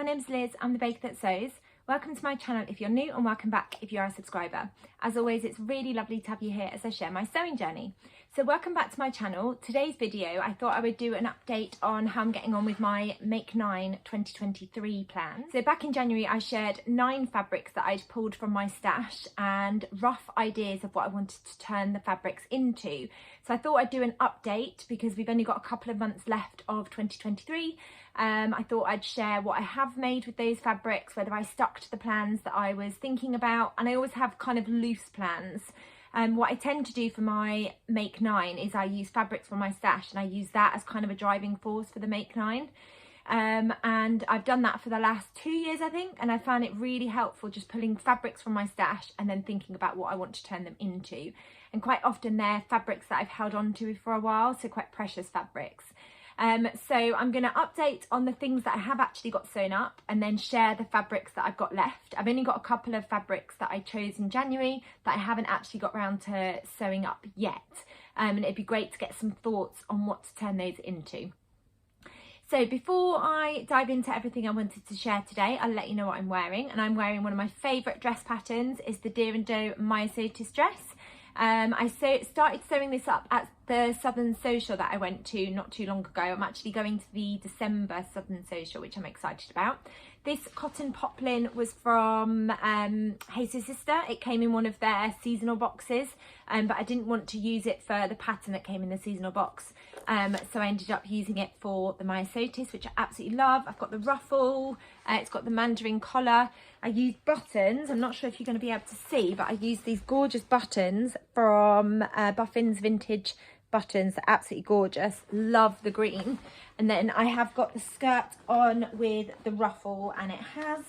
my name's Liz, I'm the baker that sews. Welcome to my channel if you're new, and welcome back if you're a subscriber. As always, it's really lovely to have you here as I share my sewing journey. So welcome back to my channel. Today's video, I thought I would do an update on how I'm getting on with my Make 9 2023 plan. So back in January, I shared 9 fabrics that I'd pulled from my stash and rough ideas of what I wanted to turn the fabrics into. So I thought I'd do an update because we've only got a couple of months left of 2023. I thought I'd share what I have made with those fabrics, whether I stuck to the plans that I was thinking about, and I always have kind of loose plans. What I tend to do for my Make 9 is I use fabrics from my stash, and I use that as kind of a driving force for the Make 9. And I've done that for the last 2 years, I think, and I found it really helpful just pulling fabrics from my stash and then thinking about what I want to turn them into. And quite often they're fabrics that I've held on to for a while, so quite precious fabrics. So I'm going to update on the things that I have actually got sewn up and then share the fabrics that I've got left. I've only got a couple of fabrics that I chose in January that I haven't actually got around to sewing up yet. And it'd be great to get some thoughts on what to turn those into. So before I dive into everything I wanted to share today, I'll let you know what I'm wearing. And I'm wearing one of my favourite dress patterns, is the Deer and Doe Visos dress. I started sewing this up at the Southern Social that I went to not too long ago. I'm actually going to the December Southern Social, which I'm excited about. This cotton poplin was from Visos Sister. It came in one of their seasonal boxes, but I didn't want to use it for the pattern that came in the seasonal box. So I ended up using it for the Visos, which I absolutely love. I've got the ruffle, it's got the mandarin collar. I used buttons, I'm not sure if you're going to be able to see, but I used these gorgeous buttons from Buffin's Vintage Buttons. They're absolutely gorgeous. Love the green. And then I have got the skirt on with the ruffle, and it has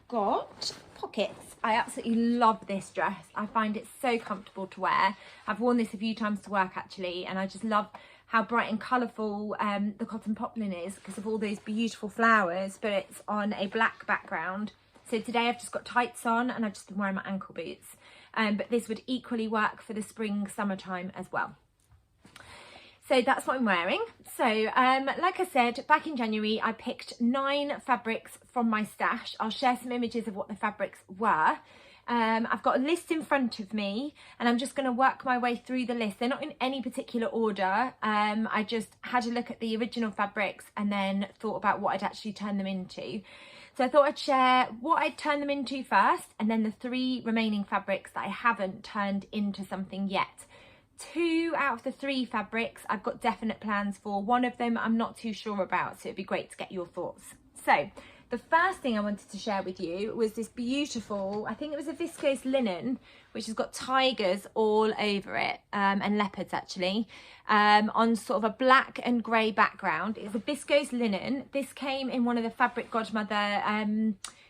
got pockets. I absolutely love this dress. I find it so comfortable to wear. I've worn this a few times to work actually, and I just love how bright and colourful the cotton poplin is because of all those beautiful flowers, but it's on a black background. So today I've just got tights on and I've just been wearing my ankle boots. But this would equally work for the spring, summertime as well. So that's what I'm wearing. So like I said, back in January, I picked 9 fabrics from my stash. I'll share some images of what the fabrics were. I've got a list in front of me and I'm just going to work my way through the list. They're not in any particular order. I just had a look at the original fabrics and then thought about what I'd actually turn them into. So I thought I'd share what I'd turn them into first, and then the 3 remaining fabrics that I haven't turned into something yet. 2 out of the 3 fabrics I've got definite plans for. One of them I'm not too sure about, so it'd be great to get your thoughts. So the first thing I wanted to share with you was this beautiful, I think it was a viscose linen, which has got tigers all over it, and leopards actually, on sort of a black and grey background. It's a viscose linen. This came in one of the Fabric Godmother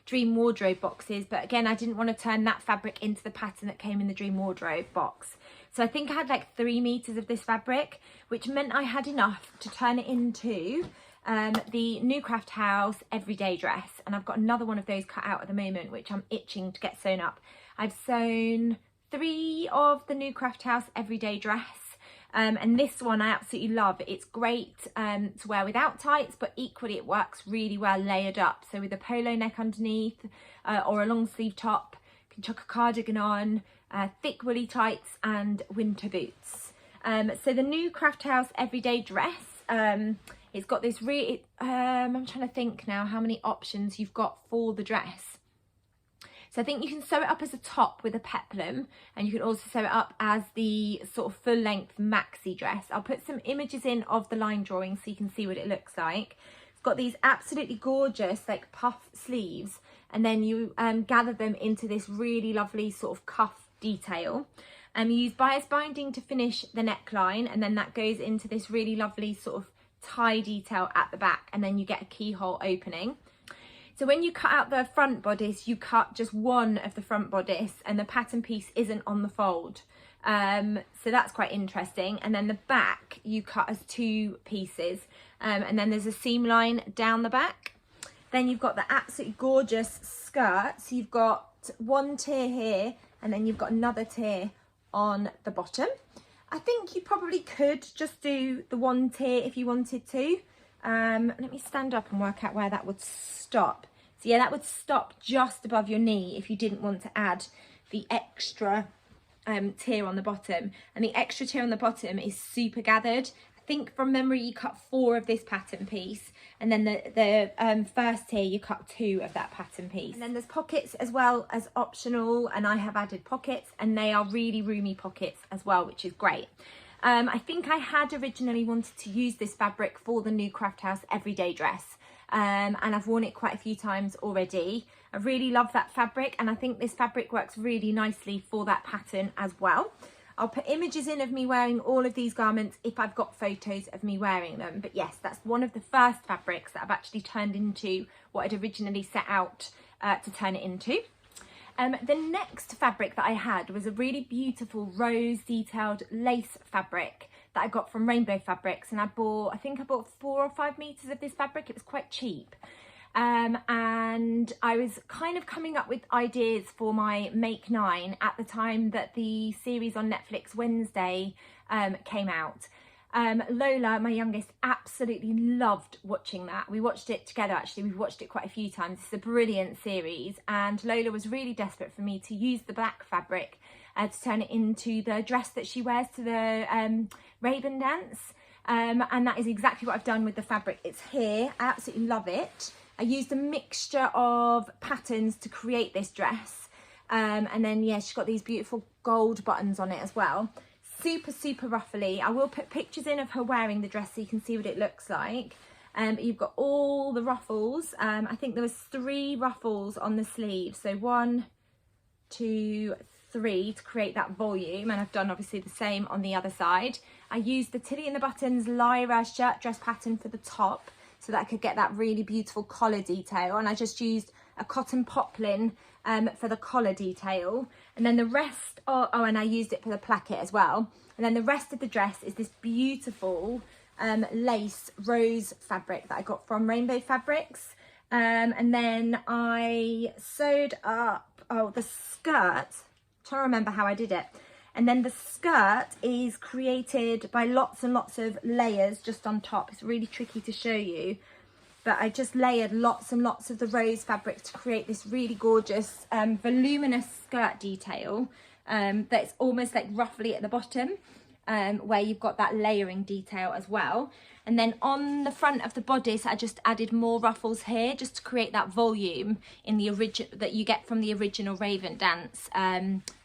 Dream Wardrobe boxes, but again, I didn't want to turn that fabric into the pattern that came in the Dream Wardrobe box. So I think I had like 3 meters of this fabric, which meant I had enough to turn it into the New Craft House everyday dress. And I've got another one of those cut out at the moment, which I'm itching to get sewn up. I've sewn 3 of the New Craft House everyday dress. And this one I absolutely love. It's great to wear without tights, but equally it works really well layered up. So with a polo neck underneath or a long sleeve top, you can chuck a cardigan on, thick woolly tights and winter boots. So the New Craft House everyday dress, it's got this really, I'm trying to think now how many options you've got for the dress. So I think you can sew it up as a top with a peplum, and you can also sew it up as the sort of full length maxi dress. I'll put some images in of the line drawing so you can see what it looks like. It's got these absolutely gorgeous like puff sleeves, and then you gather them into this really lovely sort of cuff detail. You use bias binding to finish the neckline, and then that goes into this really lovely sort of tie detail at the back, and then you get a keyhole opening. So when you cut out the front bodice, you cut just one of the front bodice and the pattern piece isn't on the fold. So that's quite interesting. And then the back you cut as 2 pieces, and then there's a seam line down the back. Then you've got the absolutely gorgeous skirt. So you've got 1 tier here, and then you've got another tier on the bottom. I think you probably could just do the 1 tier if you wanted to. Let me stand up and work out where that would stop. So yeah, that would stop just above your knee if you didn't want to add the extra tier on the bottom. And the extra tier on the bottom is super gathered. I think from memory you cut 4 of this pattern piece, and then the first tier you cut 2 of that pattern piece. And then there's pockets as well as optional, and I have added pockets, and they are really roomy pockets as well, which is great. I think I had originally wanted to use this fabric for the new Craft House everyday dress, and I've worn it quite a few times already. I really love that fabric, and I think this fabric works really nicely for that pattern as well. I'll put images in of me wearing all of these garments if I've got photos of me wearing them. But yes, that's one of the first fabrics that I've actually turned into what I'd originally set out to turn it into. The next fabric that I had was a really beautiful rose detailed lace fabric that I got from Rainbow Fabrics, and I think I bought 4 or 5 meters of this fabric. It was quite cheap. And I was kind of coming up with ideas for my Make 9 at the time that the series on Netflix Wednesday came out. Lola, my youngest, absolutely loved watching that. We watched it together, actually. We've watched it quite a few times. It's a brilliant series, and Lola was really desperate for me to use the black fabric to turn it into the dress that she wears to the Raven dance. And that is exactly what I've done with the fabric. It's here. I absolutely love it. I used a mixture of patterns to create this dress. And then, yeah, she's got these beautiful gold buttons on it as well. Super, super ruffly. I will put pictures in of her wearing the dress so you can see what it looks like. But you've got all the ruffles. I think there was 3 ruffles on the sleeve. So 1, 2, 3 to create that volume. And I've done obviously the same on the other side. I used the Tilly and the Buttons Lyra shirt dress pattern for the top, so that I could get that really beautiful collar detail. And I just used a cotton poplin for the collar detail. And then the rest, and I used it for the placket as well. And then the rest of the dress is this beautiful lace rose fabric that I got from Rainbow Fabrics. And then I sewed up, the skirt. I'm trying to remember how I did it. And then the skirt is created by lots and lots of layers just on top. It's really tricky to show you, but I just layered lots and lots of the rose fabric to create this really gorgeous voluminous skirt detail that's almost like ruffly at the bottom, where you've got that layering detail as well. And then on the front of the bodice, I just added more ruffles here just to create that volume in the that you get from the original Raven Dance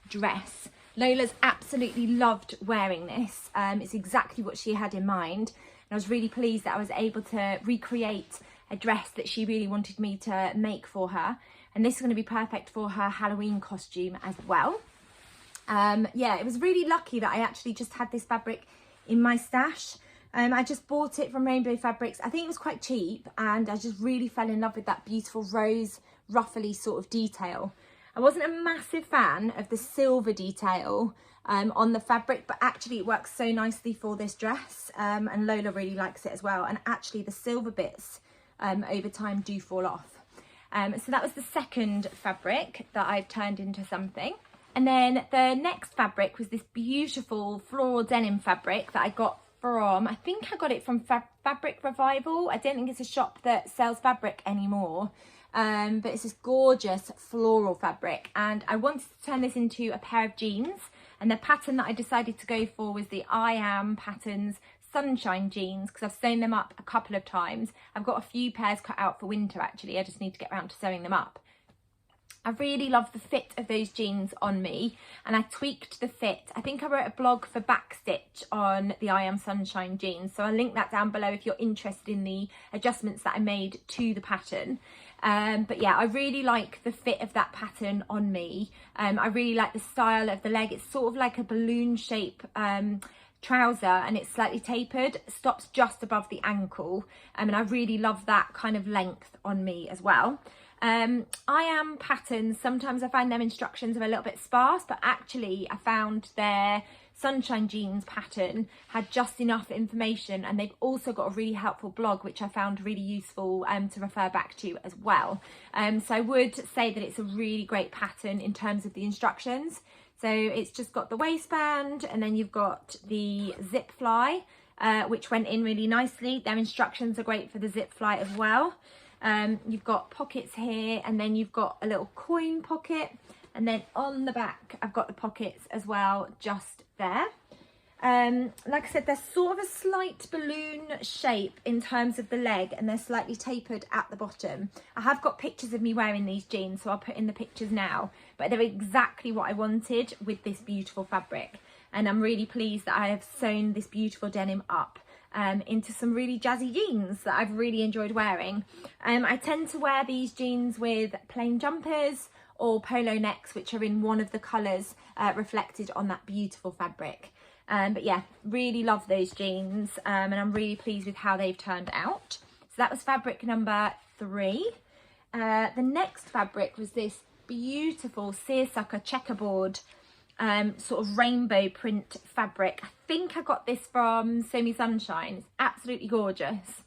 dress. Lola's absolutely loved wearing this. It's exactly what she had in mind. And I was really pleased that I was able to recreate a dress that she really wanted me to make for her. And this is going to be perfect for her Halloween costume as well. Yeah, it was really lucky that I actually just had this fabric in my stash. I just bought it from Rainbow Fabrics. I think it was quite cheap, and I just really fell in love with that beautiful rose ruffly sort of detail. I wasn't a massive fan of the silver detail on the fabric, but actually it works so nicely for this dress, and Lola really likes it as well. And actually the silver bits over time do fall off. So that was the second fabric that I've turned into something. And then the next fabric was this beautiful floral denim fabric that I got from, I think I got it from Fabric Revival. I don't think it's a shop that sells fabric anymore. But it's this gorgeous floral fabric, and I wanted to turn this into a pair of jeans, and the pattern that I decided to go for was the I Am Patterns Sunshine jeans, because I've sewn them up a couple of times. I've got a few pairs cut out for winter actually. I just need to get around to sewing them up. I really love the fit of those jeans on me, and I tweaked the fit. I think I wrote a blog for Backstitch on the I Am Sunshine jeans, so I'll link that down below if you're interested in the adjustments that I made to the pattern. But yeah, I really like the fit of that pattern on me. I really like the style of the leg. It's sort of like a balloon shape trouser, and it's slightly tapered, stops just above the ankle, and I really love that kind of length on me as well. I Am Patterns, sometimes I find their instructions are a little bit sparse, but actually I found their Sunshine jeans pattern had just enough information, and they've also got a really helpful blog which I found really useful to refer back to as well. So I would say that it's a really great pattern in terms of the instructions. So it's just got the waistband, and then you've got the zip fly which went in really nicely. Their instructions are great for the zip fly as well. You've got pockets here, and then you've got a little coin pocket, and then on the back I've got the pockets as well, just there. Like I said, they're sort of a slight balloon shape in terms of the leg, and they're slightly tapered at the bottom. I have got pictures of me wearing these jeans, so I'll put in the pictures now, but they're exactly what I wanted with this beautiful fabric, and I'm really pleased that I have sewn this beautiful denim up into some really jazzy jeans that I've really enjoyed wearing. I tend to wear these jeans with plain jumpers or polo necks, which are in one of the colours reflected on that beautiful fabric. But yeah, really love those jeans, and I'm really pleased with how they've turned out. So that was fabric number 3. The next fabric was this beautiful seersucker checkerboard sort of rainbow print fabric. I think I got this from Sew Me Sunshine. It's absolutely gorgeous.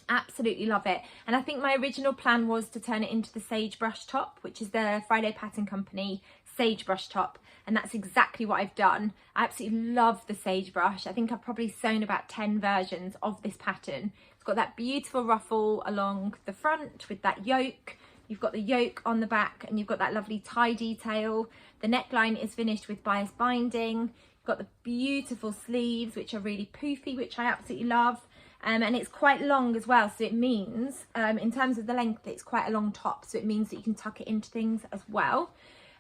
Absolutely love it. And I think my original plan was to turn it into the Sagebrush top, which is the Friday Pattern Company Sagebrush top, and that's exactly what I've done. I absolutely love the Sagebrush. I think I've probably sewn about 10 versions of this pattern. It's got that beautiful ruffle along the front with that yoke. You've got the yoke on the back, and you've got that lovely tie detail. The neckline is finished with bias binding. You've got the beautiful sleeves, which are really poofy, which I absolutely love. And it's quite long as well, so it means in terms of the length, it's quite a long top, so it means that you can tuck it into things as well.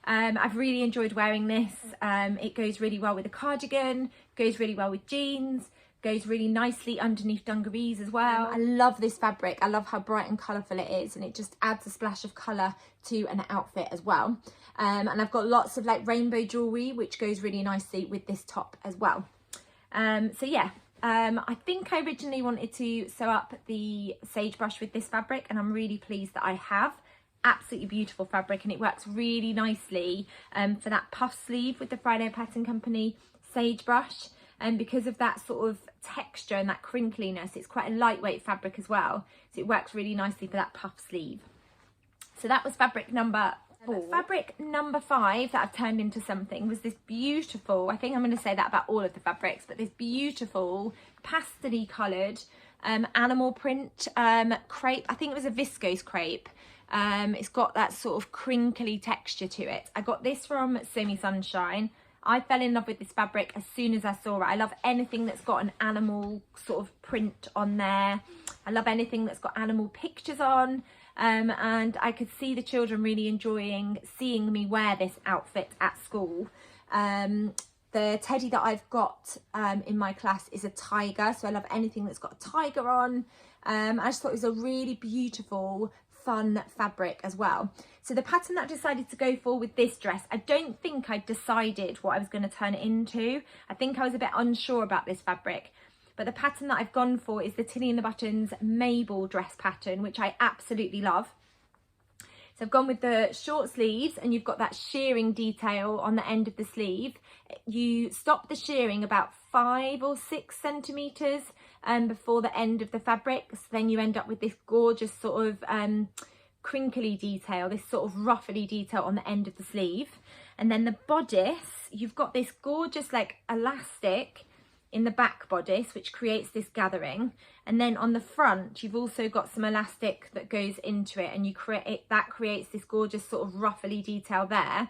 I've really enjoyed wearing this. It goes really well with a cardigan, goes really well with jeans, goes really nicely underneath dungarees as well. I love this fabric. I love how bright and colourful it is, and it just adds a splash of colour to an outfit as well. And I've got lots of like rainbow jewellery, which goes really nicely with this top as well. So yeah. I think I originally wanted to sew up the Sagebrush with this fabric, and I'm really pleased that I have. Absolutely beautiful fabric, and it works really nicely for that puff sleeve with the Friday Pattern Company Sagebrush, and because of that sort of texture and that crinkliness, it's quite a lightweight fabric as well, so it works really nicely for that puff sleeve. So that was fabric number 4. Fabric number 5 that I've turned into something was this beautiful, I think I'm going to say that about all of the fabrics, but this beautiful pastel-y coloured animal print crepe. I think it was a viscose crepe. It's got that sort of crinkly texture to it. I got this from Sew Me Sunshine. I fell in love with this fabric as soon as I saw it. I love anything that's got an animal sort of print on there. I love anything that's got animal pictures on. And I could see the children really enjoying seeing me wear this outfit at school. The teddy that I've got in my class is a tiger, so I love anything that's got a tiger on. I just thought it was a really beautiful, fun fabric as well. So the pattern that I decided to go for with this dress, I don't think I decided what I was going to turn it into. I think I was a bit unsure about this fabric. But the pattern that I've gone for is the Tilly and the Buttons Mabel dress pattern, which I absolutely love. So I've gone with the short sleeves, and you've got that shearing detail on the end of the sleeve. You stop the shearing about 5 or 6 centimetres before the end of the fabric. So then you end up with this gorgeous sort of crinkly detail, this sort of ruffly detail on the end of the sleeve. And then the bodice, you've got this gorgeous like elastic in the back bodice, which creates this gathering, and then on the front you've also got some elastic that goes into it, and you creates this gorgeous sort of ruffly detail there.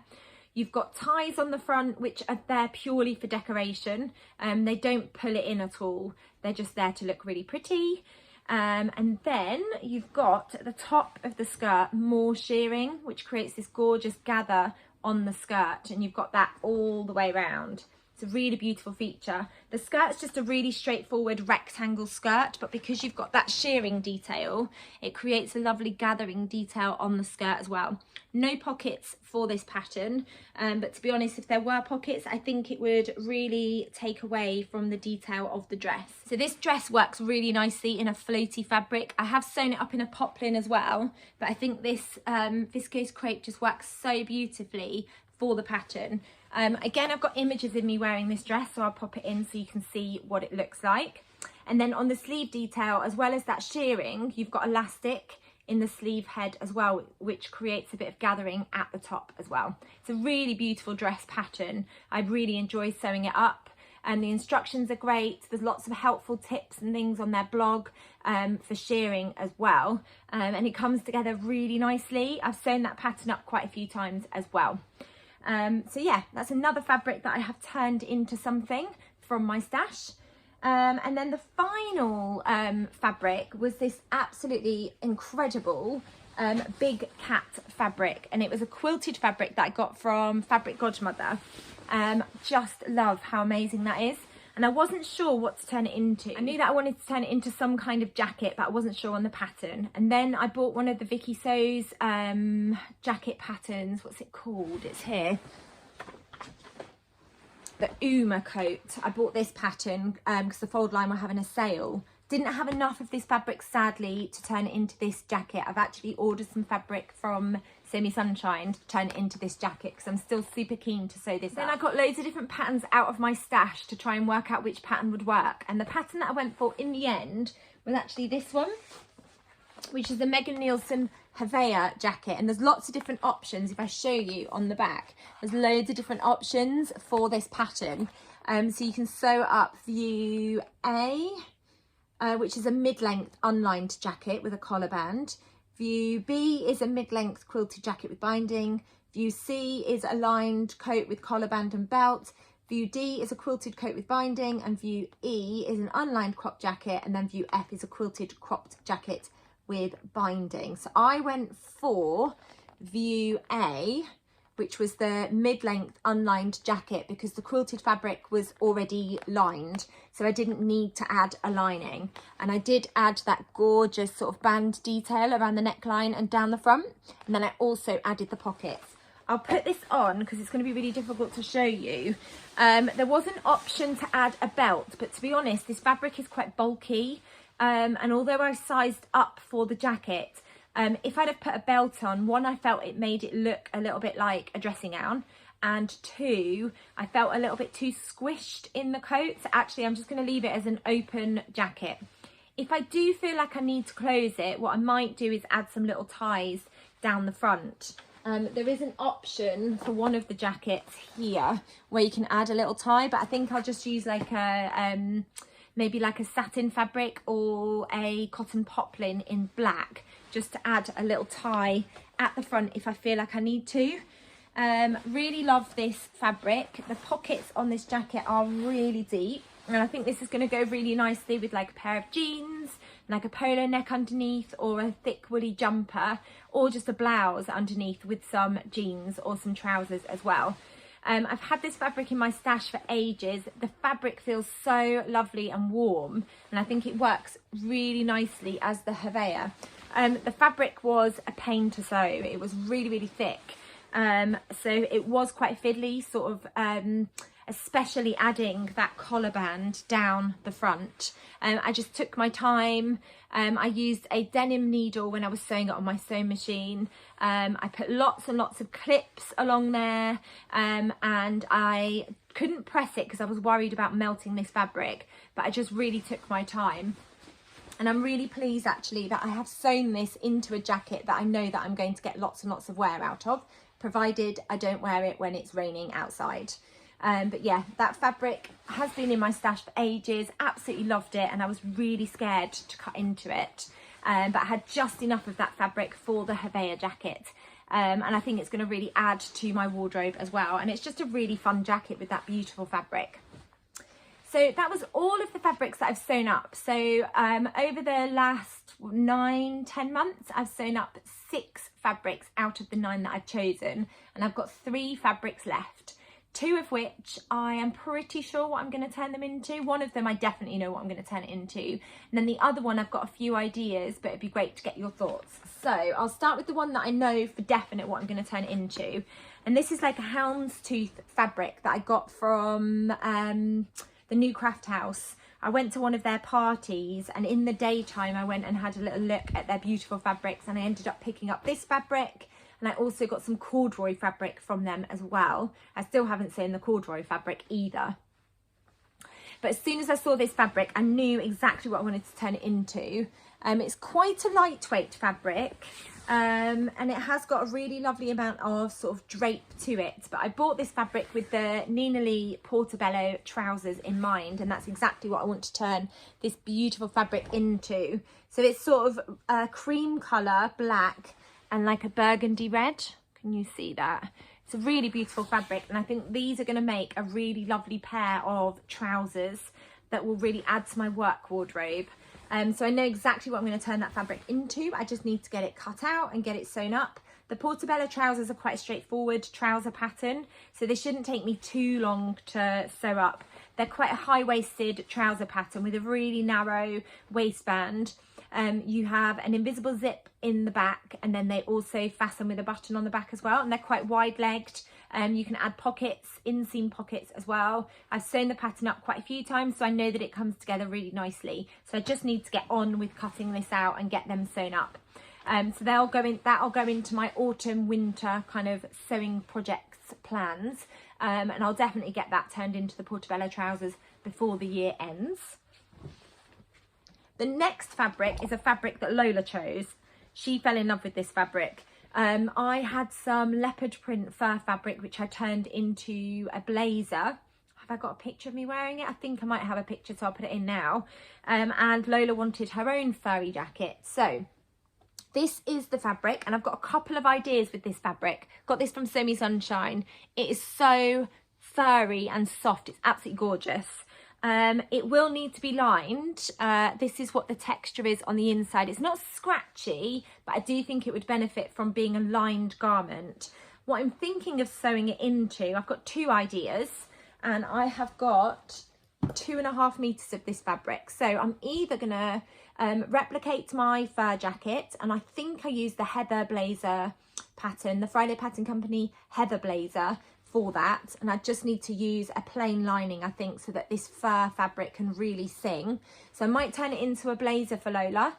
You've got ties on the front, which are there purely for decoration. They don't pull it in at all, they're just there to look really pretty. And then you've got at the top of the skirt more shearing, which creates this gorgeous gather on the skirt, and you've got that all the way around. It's a really beautiful feature. The skirt's just a really straightforward rectangle skirt, but because you've got that shearing detail, it creates a lovely gathering detail on the skirt as well. No pockets for this pattern, but to be honest, if there were pockets, I think it would really take away from the detail of the dress. So this dress works really nicely in a floaty fabric. I have sewn it up in a poplin as well, but I think this viscose crepe just works so beautifully for the pattern. Again, I've got images of me wearing this dress, so I'll pop it in so you can see what it looks like. And then on the sleeve detail, as well as that shearing, you've got elastic in the sleeve head as well, which creates a bit of gathering at the top as well. It's a really beautiful dress pattern. I really enjoy sewing it up. and the instructions are great. There's lots of helpful tips and things on their blog for shearing as well, and it comes together really nicely. I've sewn that pattern up quite a few times as well. So yeah, that's another fabric that I have turned into something from my stash. And then the final fabric was this absolutely incredible big cat fabric, and it was a quilted fabric that I got from Fabric Godmother. Just love how amazing that is, and I wasn't sure what to turn it into. I knew that I wanted to turn it into some kind of jacket, but I wasn't sure on the pattern. And then I bought one of the Vicky Sews jacket patterns. What's it called? It's here. The Uma coat. I bought this pattern because the Fold line were having a sale. Didn't have enough of this fabric, sadly, to turn it into this jacket. I've actually ordered some fabric from Sew Me Sunshine to turn it into this jacket because I'm still super keen to sew this up. Then I got loads of different patterns out of my stash to try and work out which pattern would work. And the pattern that I went for in the end was actually this one, which is the Megan Nielsen Havea jacket. And there's lots of different options. If I show you on the back, there's loads of different options for this pattern. So you can sew up view A, which is a mid-length unlined jacket with a collar band. View B is a mid-length quilted jacket with binding. View C is a lined coat with collar band and belt. View D is a quilted coat with binding, and view E is an unlined crop jacket, and then view F is a quilted cropped jacket with binding. So I went for view A, which was the mid-length unlined jacket, because the quilted fabric was already lined, so I didn't need to add a lining. And I did add that gorgeous sort of band detail around the neckline and down the front, and then I also added the pockets. I'll put this on because it's going to be really difficult to show you. There was an option to add a belt, but to be honest, this fabric is quite bulky, and although I sized up for the jacket, if I'd have put a belt on, one, I felt it made it look a little bit like a dressing gown, and two, I felt a little bit too squished in the coat. So actually I'm just going to leave it as an open jacket. If I do feel like I need to close it, what I might do is add some little ties down the front. There is an option for one of the jackets here where you can add a little tie, but I think I'll just use like a maybe like a satin fabric or a cotton poplin in black, just to add a little tie at the front if I feel like I need to. Really love this fabric. The pockets on this jacket are really deep, and I think this is going to go really nicely with like a pair of jeans, like a polo neck underneath, or a thick woolly jumper, or just a blouse underneath with some jeans or some trousers as well. I've had this fabric in my stash for ages. The fabric feels so lovely and warm, and I think it works really nicely as the Havea. The fabric was a pain to sew. It was really, really thick. So it was quite fiddly, sort of, especially adding that collar band down the front. I just took my time. I used a denim needle when I was sewing it on my sewing machine. I put lots and lots of clips along there, and I couldn't press it because I was worried about melting this fabric, but I just really took my time. And I'm really pleased actually that I have sewn this into a jacket that I know that I'm going to get lots and lots of wear out of, provided I don't wear it when it's raining outside. But yeah, that fabric has been in my stash for ages. Absolutely loved it, and I was really scared to cut into it. But I had just enough of that fabric for the Havea jacket. And I think it's going to really add to my wardrobe as well. And it's just a really fun jacket with that beautiful fabric. So that was all of the fabrics that I've sewn up. So over the last 9-10 months, I've sewn up 6 fabrics out of the 9 that I've chosen, and I've got 3 fabrics left, 2 of which I am pretty sure what I'm going to turn them into. One of them I definitely know what I'm going to turn it into, and then the other one I've got a few ideas, but it'd be great to get your thoughts. So I'll start with the one that I know for definite what I'm going to turn it into, and this is like a houndstooth fabric that I got from the New Craft House. I went to one of their parties, and in the daytime I went and had a little look at their beautiful fabrics, and I ended up picking up this fabric, and I also got some corduroy fabric from them as well. I still haven't seen the corduroy fabric either. But as soon as I saw this fabric, I knew exactly what I wanted to turn it into. It's quite a lightweight fabric, and it has got a really lovely amount of sort of drape to it. But I bought this fabric with the Nina Lee Portobello trousers in mind, and that's exactly what I want to turn this beautiful fabric into. So it's sort of a cream colour, black, and like a burgundy red. Can you see that? It's a really beautiful fabric, and I think these are going to make a really lovely pair of trousers that will really add to my work wardrobe. So I know exactly what I'm going to turn that fabric into. I just need to get it cut out and get it sewn up. The Portobello trousers are quite a straightforward trouser pattern, so they shouldn't take me too long to sew up. They're quite a high-waisted trouser pattern with a really narrow waistband. You have an invisible zip in the back, and then they also fasten with a button on the back as well, and they're quite wide-legged. You can add pockets, inseam pockets as well. I've sewn the pattern up quite a few times, so I know that it comes together really nicely. So I just need to get on with cutting this out and get them sewn up. So that'll go into my autumn winter kind of sewing projects plans, and I'll definitely get that turned into the Portobello trousers before the year ends. The next fabric is a fabric that Lola chose. She fell in love with this fabric. I had some leopard print fur fabric which I turned into a blazer. Have I got a picture of me wearing it? I think I might have a picture, so I'll put it in now. And Lola wanted her own furry jacket. So this is the fabric, and I've got a couple of ideas with this fabric. Got this from Sew Me Sunshine. It is so furry and soft. It's absolutely gorgeous. It will need to be lined. This is what the texture is on the inside. It's not scratchy, but I do think it would benefit from being a lined garment. What I'm thinking of sewing it into, I've got two ideas, and I have got 2.5 meters of this fabric. So I'm either gonna replicate my fur jacket, and I think I use the Heather blazer pattern, the Friday Pattern Company Heather blazer for that, and I just need to use a plain lining, I think, so that this fur fabric can really sing. So I might turn it into a blazer for Lola,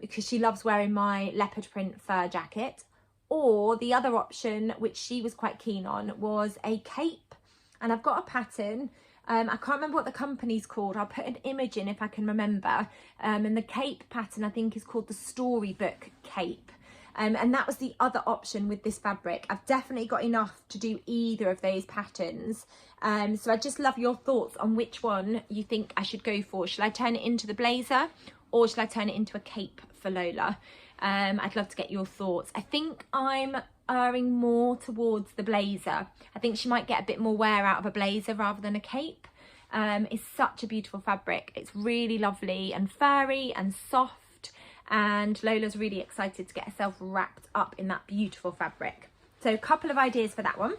because she loves wearing my leopard print fur jacket. Or the other option, which she was quite keen on, was a cape. And I've got a pattern, I can't remember what the company's called. I'll put an image in if I can remember. And the cape pattern, I think, is called the Storybook Cape. And that was the other option with this fabric. I've definitely got enough to do either of those patterns. So I just love your thoughts on which one you think I should go for. Shall I turn it into the blazer, or shall I turn it into a cape for Lola? I'd love to get your thoughts. I think I'm erring more towards the blazer. I think she might get a bit more wear out of a blazer rather than a cape. It's such a beautiful fabric. It's really lovely and furry and soft. And Lola's really excited to get herself wrapped up in that beautiful fabric. So a couple of ideas for that one.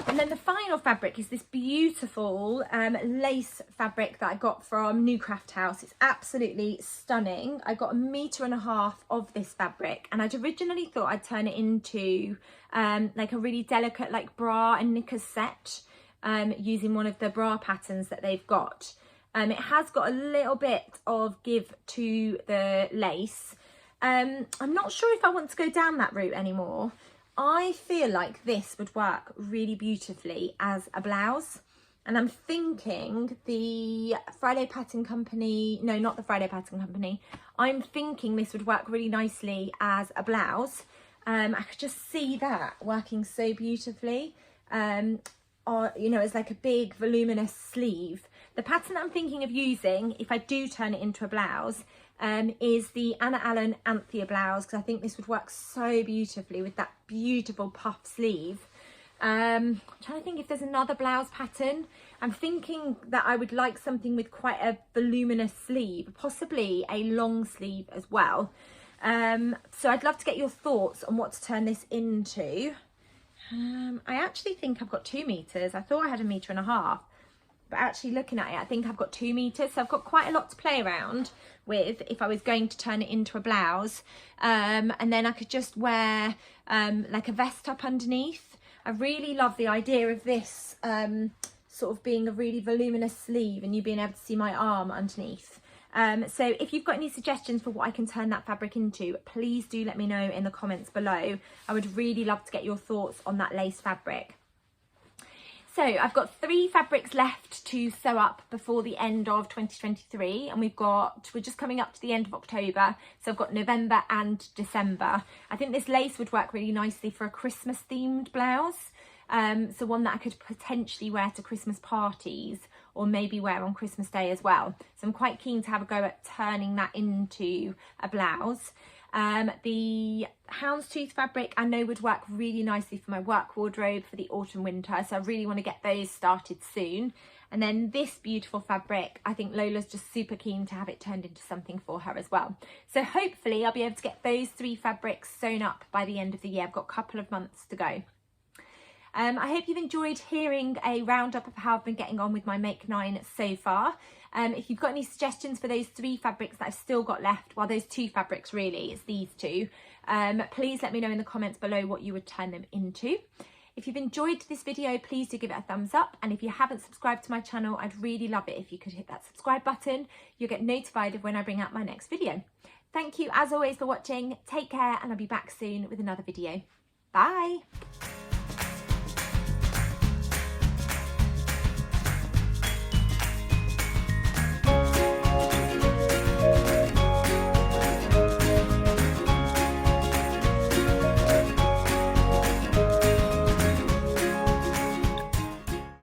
And then the final fabric is this beautiful lace fabric that I got from New Craft House. It's absolutely stunning. I got 1.5 meters of this fabric, and I'd originally thought I'd turn it into like a really delicate like bra and knickers set, using one of the bra patterns that they've got. It has got a little bit of give to the lace. I'm not sure if I want to go down that route anymore. I feel like this would work really beautifully as a blouse. And I'm thinking the Friday Pattern Company, no, not the Friday Pattern Company. I'm thinking this would work really nicely as a blouse. I could just see that working so beautifully. Or, you know, it's like a big voluminous sleeve. The pattern that I'm thinking of using, if I do turn it into a blouse, is the Anna Allen Anthea blouse, because I think this would work so beautifully with that beautiful puff sleeve. I'm trying to think if there's another blouse pattern. I'm thinking that I would like something with quite a voluminous sleeve, possibly a long sleeve as well. So I'd love to get your thoughts on what to turn this into. I actually think I've got 2 meters. I thought I had 1.5 meters. But actually looking at it, I think I've got 2 meters. So I've got quite a lot to play around with if I was going to turn it into a blouse. And then I could just wear like a vest up underneath. I really love the idea of this sort of being a really voluminous sleeve and you being able to see my arm underneath. So if you've got any suggestions for what I can turn that fabric into, please do let me know in the comments below. I would really love to get your thoughts on that lace fabric. So I've got 3 fabrics left to sew up before the end of 2023, and we're just coming up to the end of October, so I've got November and December. I think this lace would work really nicely for a Christmas themed blouse, so one that I could potentially wear to Christmas parties or maybe wear on Christmas Day as well. So I'm quite keen to have a go at turning that into a blouse. The houndstooth fabric I know would work really nicely for my work wardrobe for the autumn winter, so I really want to get those started soon. And then this beautiful fabric, I think Lola's just super keen to have it turned into something for her as well. So hopefully I'll be able to get those 3 fabrics sewn up by the end of the year. I've got a couple of months to go. I hope you've enjoyed hearing a roundup of how I've been getting on with my Make 9 so far. If you've got any suggestions for those 3 fabrics that I've still got left, well, those 2 fabrics really, it's these 2, please let me know in the comments below what you would turn them into. If you've enjoyed this video, please do give it a thumbs up, and if you haven't subscribed to my channel, I'd really love it if you could hit that subscribe button. You'll get notified of when I bring out my next video. Thank you as always for watching, take care, and I'll be back soon with another video. Bye!